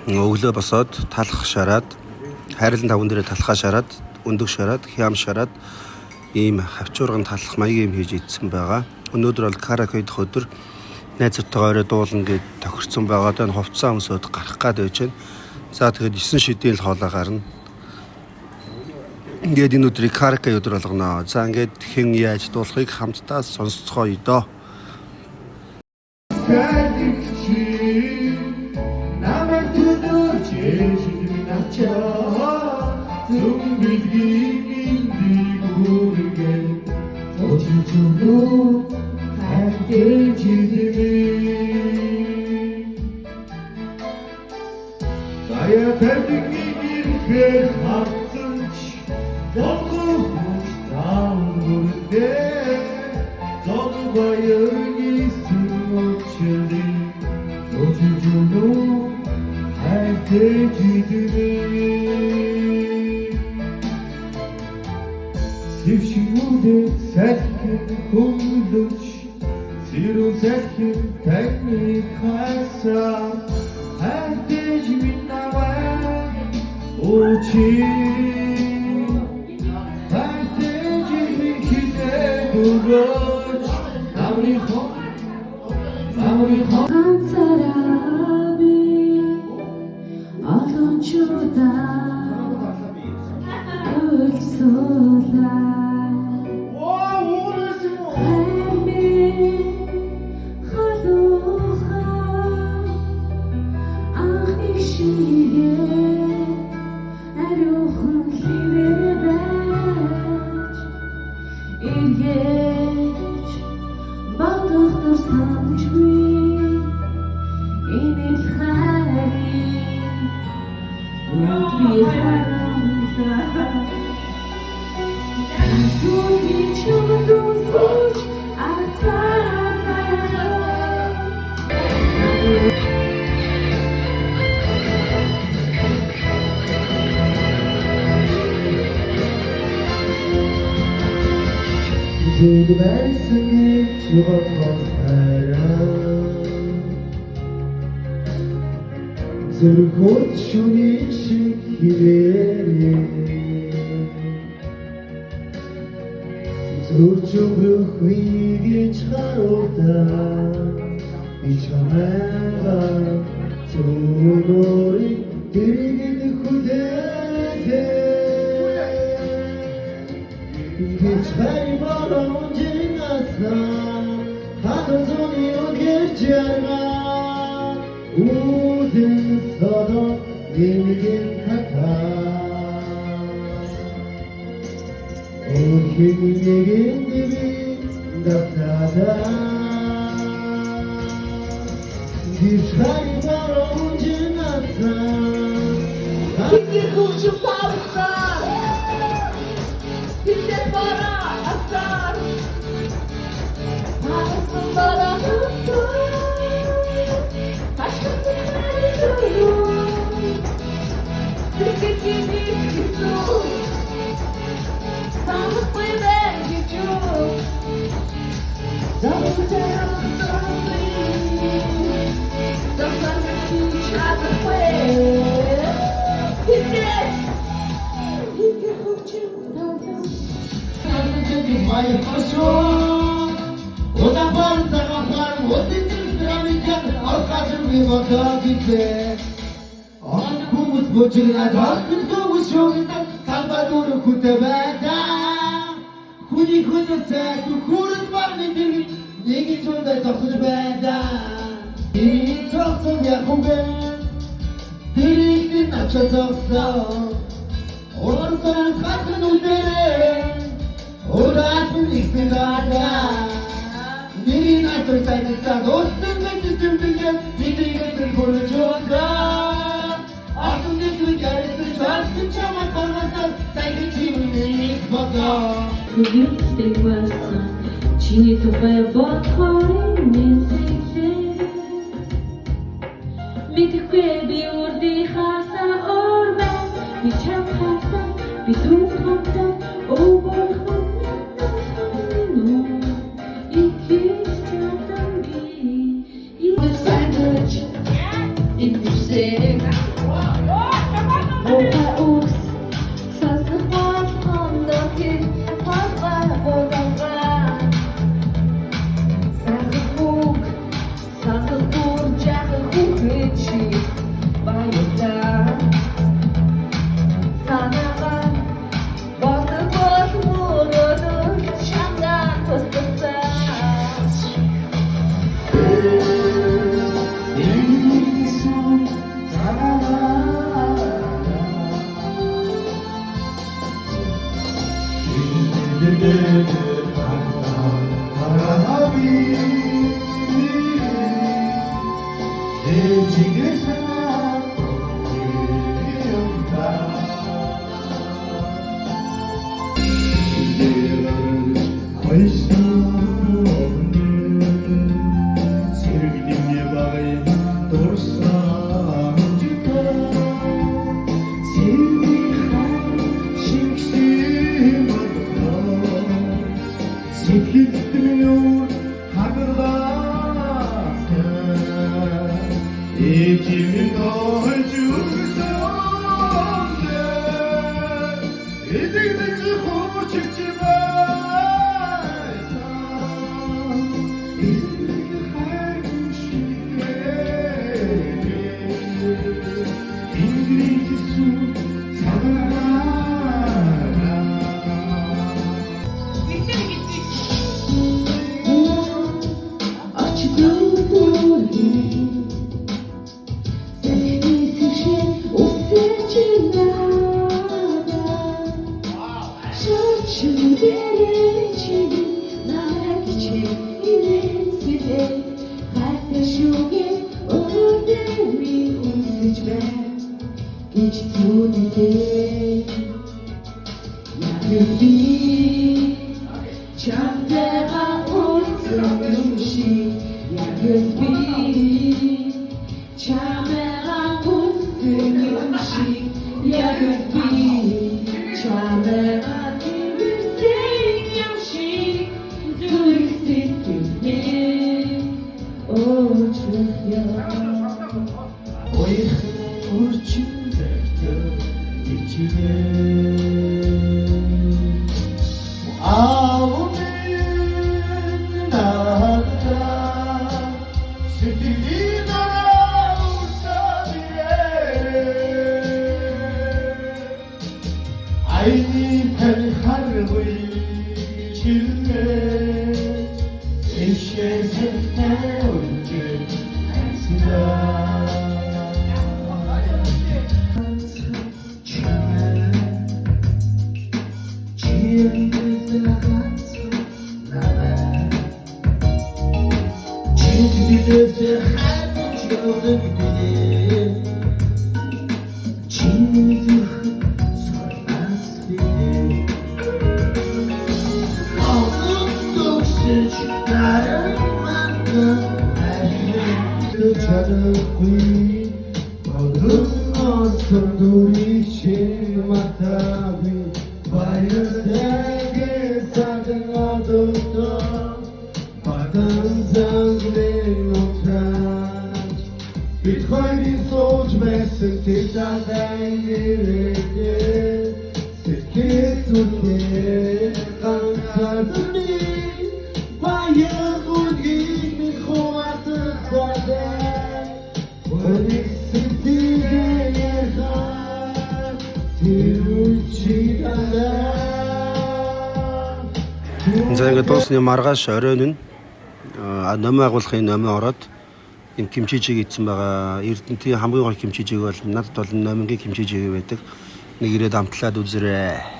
өглөө босоод талах шараад хайрлан таван дээрээ талхаа шараад өндөг шараад хям шараад ийм хавчуурган талах маягийн юм хийж идсэн байгаа. Өнөөдөр бол караоке дэх өдөр найзуудтайгаа орой дуулна гэд тохирцсон байгаа. Одоо хувцсан өмсөд гарах гад байж байна. За тэгээд 9 шидийн л хоолоо гарна. Ингээд энэ өдрийг караоке өдөр болгоно. За ингээд хэн яаж дуулахыг хамтдаа сонсцгоё доо. Sevşimude serkin kumluç, siru serkin teknik kaysa, herkes minnavar uçi, herkes ikide duruç, namri hon. Kansarabi, alon çuda, ölçüler. Zul versin çok korkarım, zul koçun işikleri, zul çubuk bilgi çarota, içameva, zuluri dirgin kudete. Geçer baloncu nasa, kadozoni o geçerma, udin sada yenigin kaka. O yenigin dibi daftada, geçer baloncu nasa, Kimdir kurşun parça? Kimdir para asar? Parasın para asar. Aşkın seni duyuyor. Fikir gibi güzel. Sağlıklı ve gücü. Zamanca yaptığını. Zamanca uçaklı. Kimdir? Kimdir kurşun parça? Mai koşun, o da var taraflar, o dindir dinamikler, arkadaşım bir vaka gitti. An kumut bocuna dalkın kovuş yolunda, kalba doğru kutebeda. Kuni se, kurut var nedir, yegi çölde takır beda. İyi çoksun yakubem, diriktin açacaksan, olursan kalkın uydere. Orasın iktidarda, neyin atırsaydıysa dostun ve tütümbüyle Bidiğindir korucunda. Aklın yüzü yarısı çarpsın çama kalmasın, saygı kimliğiniz baka. Bugün işte varsa, Çin'i tufaya bakayım nezikse. Midikwe bir urdi khasa orbe, bir çap hafta, bir tum hafta, o bol hafta. Sandwich in the За ингээд дуусны маргааш оройн нь номын агуулгын номын ороод энэ кимчижиг ийдсэн байгаа. Эрдэнэтийн хамгийн гол кимчижиг бол надад бол номингийн кимчижиг байдаг. Нэг ирээд амтлаад үзэрээ.